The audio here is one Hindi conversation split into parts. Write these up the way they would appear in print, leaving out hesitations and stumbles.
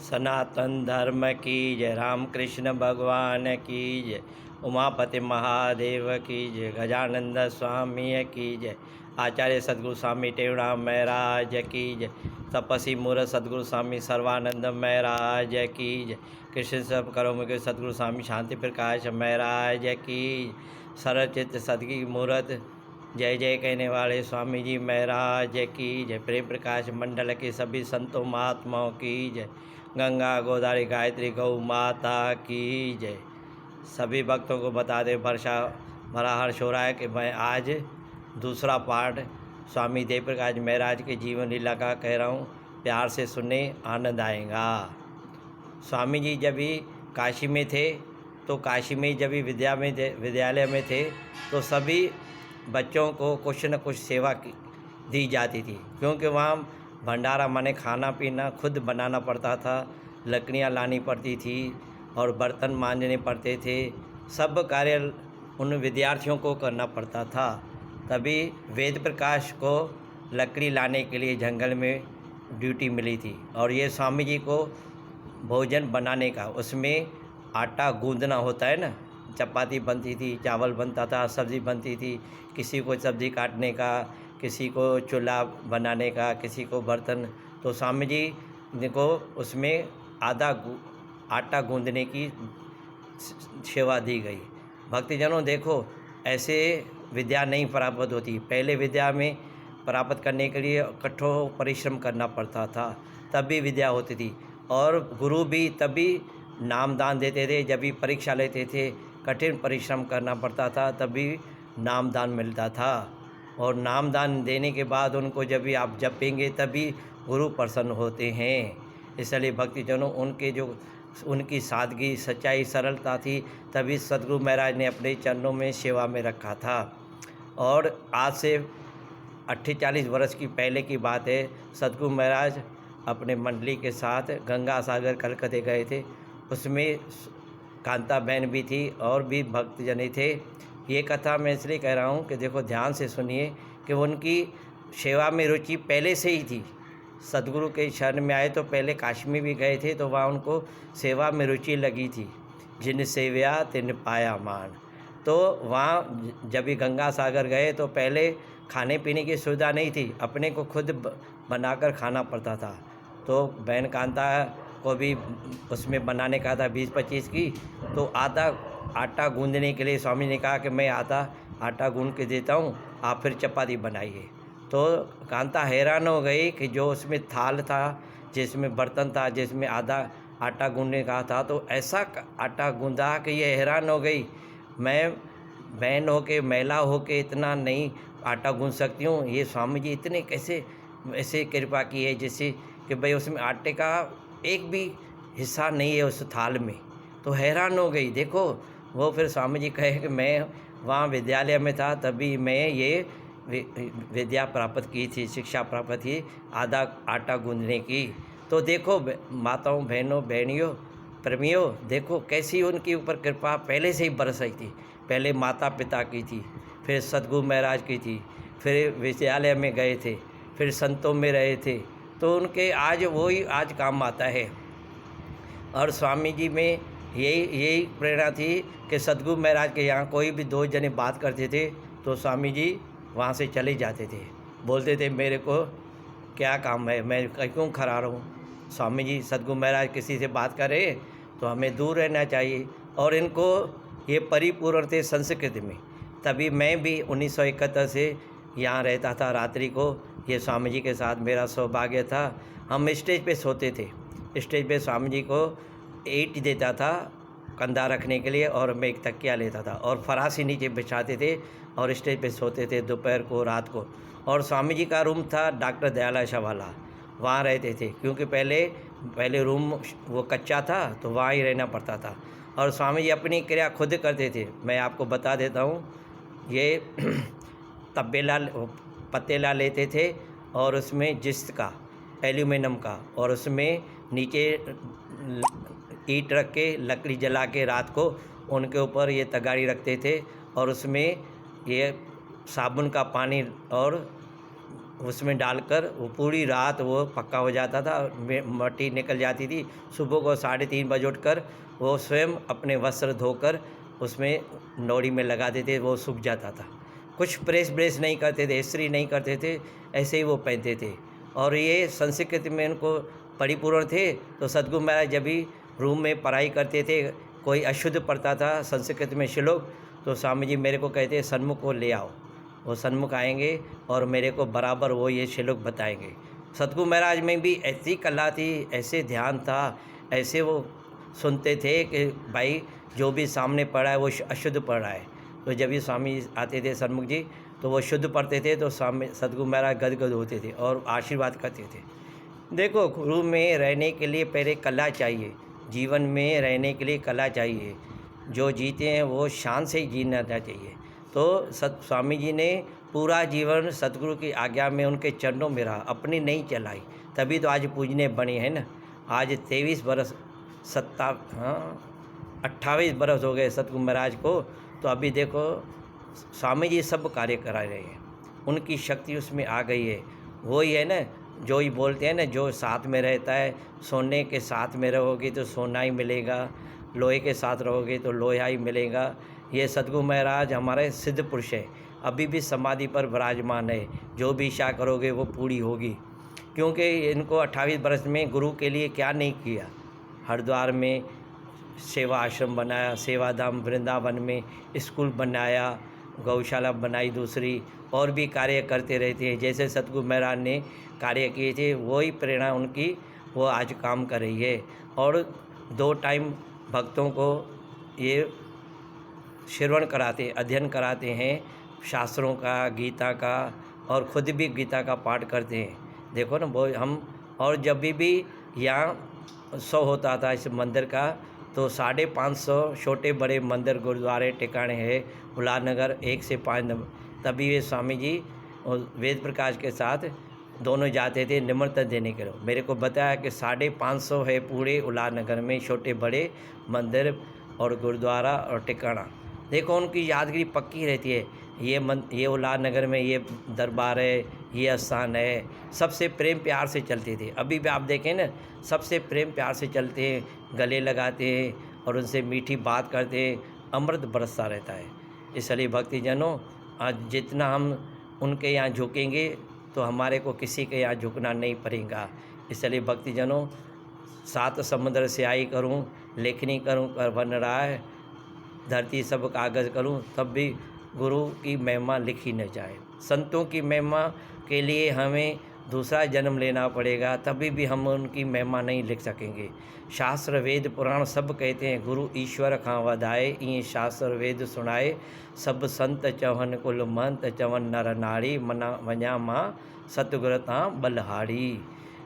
सनातन धर्म की जय, राम कृष्ण भगवान की जय, उमापति महादेव की जय, गजानंद स्वामी की जय, आचार्य सद्गुरु स्वामी टेवराम महाराज की जय, तपसी मूर्त सद्गुरु स्वामी सर्वानंद महाराज की जय, कृष्ण सब करो मुझे सद्गुरु स्वामी शांति प्रकाश महाराज की, सरचित सदगी मूर्त जय जय कहने वाले स्वामी जी महाराज की जय, प्रेम प्रकाश मंडल के सभी संतों महात्माओं की जय, गंगा गोदावरी गायत्री गौ माता की जय। सभी भक्तों को बता दे भरा हर्ष हो रहा है कि मैं आज दूसरा पार्ट स्वामी देव प्रकाश महाराज के जीवन लीला का कह रहा हूँ। प्यार से सुनने, आनंद आएगा। स्वामी जी जब भी काशी में थे तो काशी में जब भी विद्यालय में थे तो सभी बच्चों को कुछ न कुछ सेवा दी जाती थी, क्योंकि वहाँ भंडारा माने खाना पीना खुद बनाना पड़ता था, लकड़ियाँ लानी पड़ती थी और बर्तन मांजने पड़ते थे। सब कार्य उन विद्यार्थियों को करना पड़ता था। तभी वेद प्रकाश को लकड़ी लाने के लिए जंगल में ड्यूटी मिली थी और ये स्वामी जी को भोजन बनाने का, उसमें आटा गूंदना होता है ना, चपाती बनती थी, चावल बनता था, सब्ज़ी बनती थी, किसी को सब्ज़ी काटने का, किसी को चूल्हा बनाने का, किसी को बर्तन। तो स्वामी जी को उसमें आधा आटा गूंदने की सेवा दी गई। भक्तजनों देखो, ऐसे विद्या नहीं प्राप्त होती। पहले विद्या में प्राप्त करने के लिए कठोर परिश्रम करना पड़ता था, तब भी विद्या होती थी। और गुरु भी तभी नामदान देते थे जब भी परीक्षा लेते थे, कठिन परिश्रम करना पड़ता था, तभी नामदान मिलता था। और नामदान देने के बाद उनको जब भी आप जपेंगे तभी गुरु प्रसन्न होते हैं। इसलिए भक्तजनों उनकी सादगी, सच्चाई, सरलता थी, तभी सद्गुरु महाराज ने अपने चरणों में सेवा में रखा था। और आज से 48 वर्ष की पहले की बात है, सद्गुरु महाराज अपने मंडली के साथ गंगा सागर कलकत्ते गए थे। उसमें कांता बहन भी थी और भी भक्तजन थे। ये कथा मैं इसलिए कह रहा हूँ कि देखो, ध्यान से सुनिए कि उनकी सेवा में रुचि पहले से ही थी। सद्गुरु के शरण में आए तो पहले काशी में भी गए थे, तो वहाँ उनको सेवा में रुचि लगी थी। जिन सेव्या तिन पाया मान। तो वहाँ जब भी गंगा सागर गए तो पहले खाने पीने की सुविधा नहीं थी, अपने को खुद बनाकर खाना पड़ता था। तो बहन कांता को भी उसमें बनाने का था 20-25 की। तो आधा आटा गूंदने के लिए स्वामी ने कहा कि मैं आटा गूंद के देता हूँ, आप फिर चपाती बनाइए। तो कांता हैरान हो गई कि जो उसमें थाल था, जिसमें बर्तन था, जिसमें आधा आटा गूंदने का था, तो ऐसा आटा गूंदा कि ये हैरान हो गई। मैं बहन होके, महिला होके इतना नहीं आटा गूंद सकती हूँ, ये स्वामी जी इतने कैसे ऐसे कृपा की है जिससे कि भाई उसमें आटे का एक भी हिस्सा नहीं है उस थाल में। तो हैरान हो गई। देखो, वो फिर स्वामी जी कहे कि मैं वहाँ विद्यालय में था तभी मैं ये विद्या प्राप्त की थी, शिक्षा प्राप्त की आधा आटा गूंदने की। तो देखो माताओं, बहनों, बहनियों, प्रेमियों, देखो कैसी उनके ऊपर कृपा पहले से ही बरस रही थी। पहले माता पिता की थी, फिर सद्गुरु महाराज की थी, फिर विद्यालय में गए थे, फिर संतों में रहे थे। तो उनके आज वही आज काम आता है। और स्वामी जी में यही प्रेरणा थी कि सद्गुरु महाराज के यहाँ कोई भी दो जने बात करते थे तो स्वामी जी वहाँ से चले जाते थे। बोलते थे मेरे को क्या काम है, मैं क्यों खड़ा रहूँ। स्वामी जी सद्गुरु महाराज किसी से बात करें तो हमें दूर रहना चाहिए। और इनको ये परिपूर्ण थे संस्कृत में। तभी मैं भी 1971 से यहाँ रहता था। रात्रि को ये स्वामी जी के साथ मेरा सौभाग्य था। हम स्टेज पे सोते थे। स्टेज पे स्वामी जी को ईंट देता था कंधा रखने के लिए और मैं एक तकिया लेता था और फरासी नीचे बिछाते थे और स्टेज पे सोते थे दोपहर को, रात को। और स्वामी जी का रूम था डॉक्टर दयाला शाह वाला, वहाँ रहते थे, क्योंकि पहले रूम वो कच्चा था तो वहाँ ही रहना पड़ता था। और स्वामी जी अपनी क्रिया खुद करते थे। मैं आपको बता देता हूँ, ये पतीला लेते थे और उसमें जिस्त का, एल्यूमिनियम का, और उसमें नीचे ईंट रख के, लकड़ी जला के रात को उनके ऊपर ये तगाड़ी रखते थे और उसमें ये साबुन का पानी और उसमें डालकर वो पूरी रात वो पक्का हो जाता था, मट्टी निकल जाती थी। सुबह को 3:30 बजे उठकर वो स्वयं अपने वस्त्र धोकर उसमें नौड़ी में लगा देते, वो सूख जाता था। कुछ प्रेस ब्रेस नहीं करते थे, इस्त्री नहीं करते थे, ऐसे ही वो पहनते थे। और ये संस्कृत में उनको परिपूर्ण थे। तो सद्गुरु महाराज जब भी रूम में पढ़ाई करते थे, कोई अशुद्ध पढ़ता था संस्कृत में श्लोक, तो स्वामी जी मेरे को कहते सन्मुख को ले आओ। वो सन्मुख आएंगे और मेरे को बराबर वो ये श्लोक बताएंगे। सद्गुरु महाराज में भी ऐसी कला थी, ऐसे ध्यान था, ऐसे वो सुनते थे कि भाई जो भी सामने पढ़ा है वो अशुद्ध पढ़ रहा है। तो जब भी स्वामी आते थे सन्मुख जी, तो वो शुद्ध पढ़ते थे, तो स्वामी सद्गुरु महाराज गदगद होते थे और आशीर्वाद करते थे। देखो, गुरु में रहने के लिए पहले कला चाहिए, जीवन में रहने के लिए कला चाहिए। जो जीते हैं वो शान से जीना चाहिए। तो स्वामी जी ने पूरा जीवन सतगुरु की आज्ञा में उनके चरणों में रहा, अपनी नहीं चलाई, तभी तो आज पूजने बने हैं ना। आज 28 बरस हो गए सतगुरु महाराज को। तो अभी देखो स्वामी जी सब कार्य करा रहे हैं, उनकी शक्ति उसमें आ गई है। वही है ना जो ही बोलते हैं ना, जो साथ में रहता है, सोने के साथ में रहोगे तो सोना ही मिलेगा, लोहे के साथ रहोगे तो लोहा ही मिलेगा। ये सद्गुरु महाराज हमारे सिद्ध पुरुष है, अभी भी समाधि पर विराजमान है। जो भी इच्छा करोगे वो पूरी होगी, क्योंकि इनको 28 बरस में गुरु के लिए क्या नहीं किया। हरिद्वार में सेवा आश्रम बनाया, सेवाधाम वृंदावन में स्कूल बनाया, गौशाला बनाई दूसरी, और भी कार्य करते रहते हैं। जैसे सतगुरु महाराज ने कार्य किए थे वही प्रेरणा उनकी वो आज काम कर रही है। और 2 टाइम भक्तों को ये श्रवण कराते, अध्ययन कराते हैं शास्त्रों का, गीता का, और खुद भी गीता का पाठ करते हैं। देखो ना वो हम, और जब भी यहाँ 100 होता था इस मंदिर का, तो 550 छोटे बड़े मंदिर गुरुद्वारे टिकाणे हैं उल्लानगर 1 से 5 नंबर। तभी वे स्वामी जी वेद प्रकाश के साथ दोनों जाते थे निमंत्रण देने के लिए। मेरे को बताया कि 550 है पूरे उल्लानगर में छोटे बड़े मंदिर और गुरुद्वारा और टिकाणा। देखो उनकी यादगिरी पक्की रहती है। ये उल्लानगर में ये दरबार है, ये स्थान है, सबसे प्रेम प्यार से चलते थे। अभी भी आप देखें ना, सबसे प्रेम प्यार से चलते हैं, गले लगाते हैं और उनसे मीठी बात करते हैं, अमृत बरसता रहता है। इसलिए भक्तिजनों, आज जितना हम उनके यहाँ झुकेंगे तो हमारे को किसी के यहाँ झुकना नहीं पड़ेगा। इसलिए भक्तिजनों, 7 समुद्र से आई करूँ, लेखनी करूँ कर बन रहा है, धरती सब कागज़ करूँ, तब भी गुरु की महिमा लिखी न जाए। संतों की महिमा के लिए हमें दूसरा जन्म लेना पड़ेगा, तभी भी हम उनकी महिमा नहीं लिख सकेंगे। शास्त्र वेद पुराण सब कहते हैं, गुरु ईश्वर खां वधाए, ये शास्त्र वेद सुनाए, सब संत चवन कुल मंत चवन नर नारी, मना वञा माँ सतगुरता बलहारी।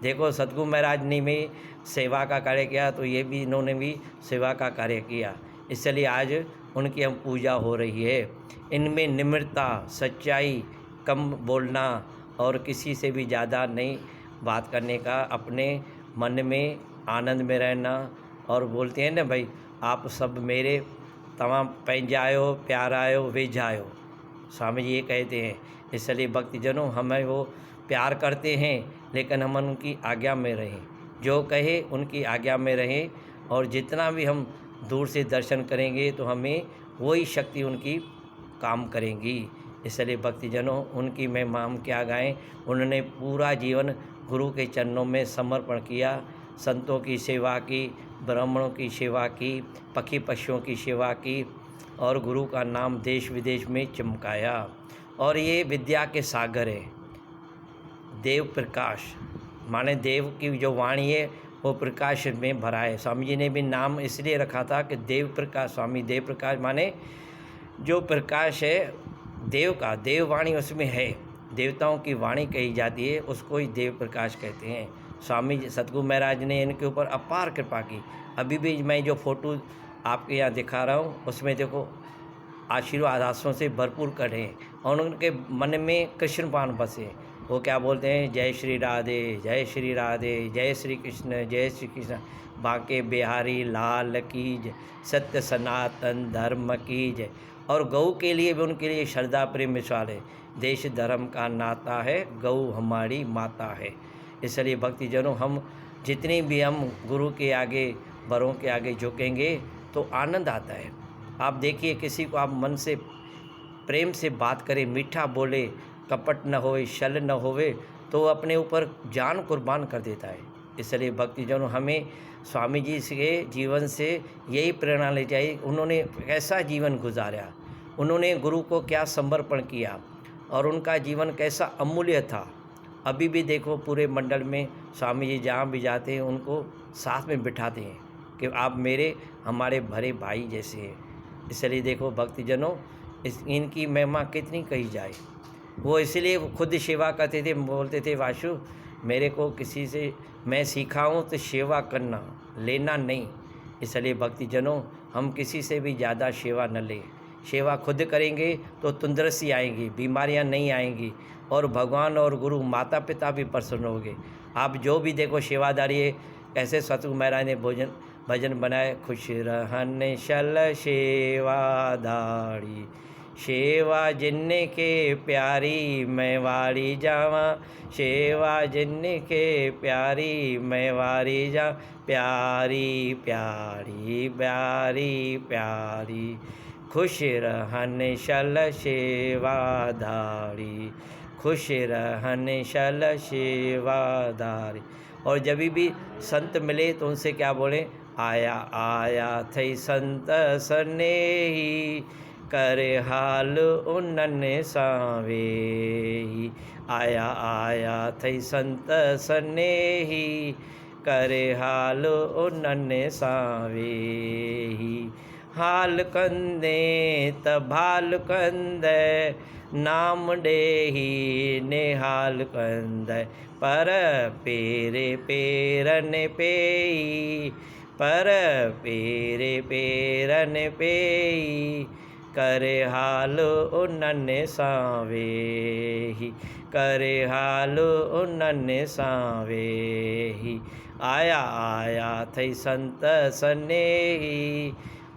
देखो सतगुरु महाराज ने भी सेवा का कार्य किया, तो ये भी इन्होंने भी सेवा का कार्य किया, इसलिए आज उनकी हम पूजा हो रही है। इनमें निम्रता, सच्चाई, कम बोलना और किसी से भी ज़्यादा नहीं बात करने का, अपने मन में आनंद में रहना। और बोलते हैं ना भाई, आप सब मेरे तमाम पंहिंजायो प्यारायो वेझायो, स्वामी जी ये कहते हैं। इसलिए भक्तजनों, हमें वो प्यार करते हैं, लेकिन हम उनकी आज्ञा में रहें, जो कहे उनकी आज्ञा में रहें। और जितना भी हम दूर से दर्शन करेंगे तो हमें वही शक्ति उनकी काम करेंगी। इसलिए भक्तजनों, उनकी महिमा हम क्या गाएं। उन्होंने पूरा जीवन गुरु के चरणों में समर्पण किया, संतों की सेवा की, ब्राह्मणों की सेवा की, पक्षी पशुओं की सेवा की, और गुरु का नाम देश विदेश में चमकाया। और ये विद्या के सागर है, देव प्रकाश, माने देव की जो वाणी है वो प्रकाश में भरा है। स्वामी जी ने भी नाम इसलिए रखा था कि देव प्रकाश, स्वामी देव प्रकाश, माने जो प्रकाश है देव का, देव वाणी उसमें है, देवताओं की वाणी कही जाती है, उसको ही देव प्रकाश कहते हैं। स्वामी जी सतगुरु महाराज ने इनके ऊपर अपार कृपा की। अभी भी मैं जो फ़ोटो आपके यहाँ दिखा रहा हूँ, उसमें देखो आशीर्वाद आंसुओं से भरपूर करे हैं, और उनके मन में कृष्ण पान बसे। वो क्या बोलते हैं, जय श्री राधे, जय श्री राधे, जय श्री कृष्ण, जय श्री कृष्ण, बांके बिहारी लाल की जय, सत्य सनातन धर्म की जय। और गऊ के लिए भी उनके लिए श्रद्धा प्रेम विश्वास है, देश धर्म का नाता है, गऊ हमारी माता है। इसलिए भक्तिजनों, हम जितनी भी हम गुरु के आगे, बड़ों के आगे झुकेंगे तो आनंद आता है। आप देखिए, किसी को आप मन से प्रेम से बात करें, मीठा बोले, कपट न होए, छल न होवे, तो अपने ऊपर जान कुर्बान कर देता है। इसलिए भक्तिजनों, हमें स्वामी जी के जीवन से यही प्रेरणा ले चाहिए। उन्होंने कैसा जीवन गुजारा, उन्होंने गुरु को क्या समर्पण किया और उनका जीवन कैसा अमूल्य था। अभी भी देखो, पूरे मंडल में स्वामी जी जहाँ भी जाते हैं उनको साथ में बिठाते हैं कि आप मेरे, हमारे भरे भाई जैसे हैं। इसलिए देखो भक्तिजनों, इनकी महिमा कितनी कही जाए। वो इसलिए खुद सेवा करते थे, बोलते थे, वासु मेरे को किसी से मैं सीखा हूँ तो सेवा करना, लेना नहीं। इसलिए भक्तिजनों, हम किसी से भी ज़्यादा सेवा न लें। सेवा खुद करेंगे तो तंदुरुस्ती आएंगी, बीमारियां नहीं आएंगी, और भगवान और गुरु माता पिता भी प्रसन्न होंगे। आप जो भी देखो सेवादारी है, कैसे सतगुरु महाराज ने भजन बनाए, खुश रहन शल सेवादारी, सेवा जिन्ने के प्यारी मैं वारी जावा, सेवा जिन्ने के प्यारी मैं वारी जा, प्यारी प्यारी प्यारी प्यारी, खुश रहन शल सेवादारी, खुश रहन शल सेवादारी। और जब भी संत मिले तो उनसे क्या बोले, आया आया थई संत सनेही, करे हाल उनन सावेही, आया आया थई संत सनेही, करे हाल उनन सावेही, हाल कंदे त भाल कंदे, नाम डेही निहाल कंदे, पर पेरे पेरन पेई, पर पेरे पेरन पेई, करे हाल उनन सावेही, करे हाल उनन सावेही, आया आया थई संत सनेही,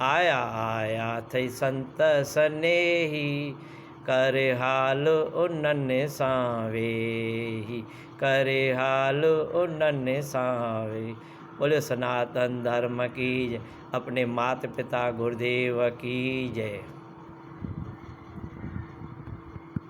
आया आया थई संत सनेही, करे हाल उनन सावेही, करे हाल उनन सावेही। बोले सनातन धर्म की जय, अपने माता पिता गुरुदेव की जय।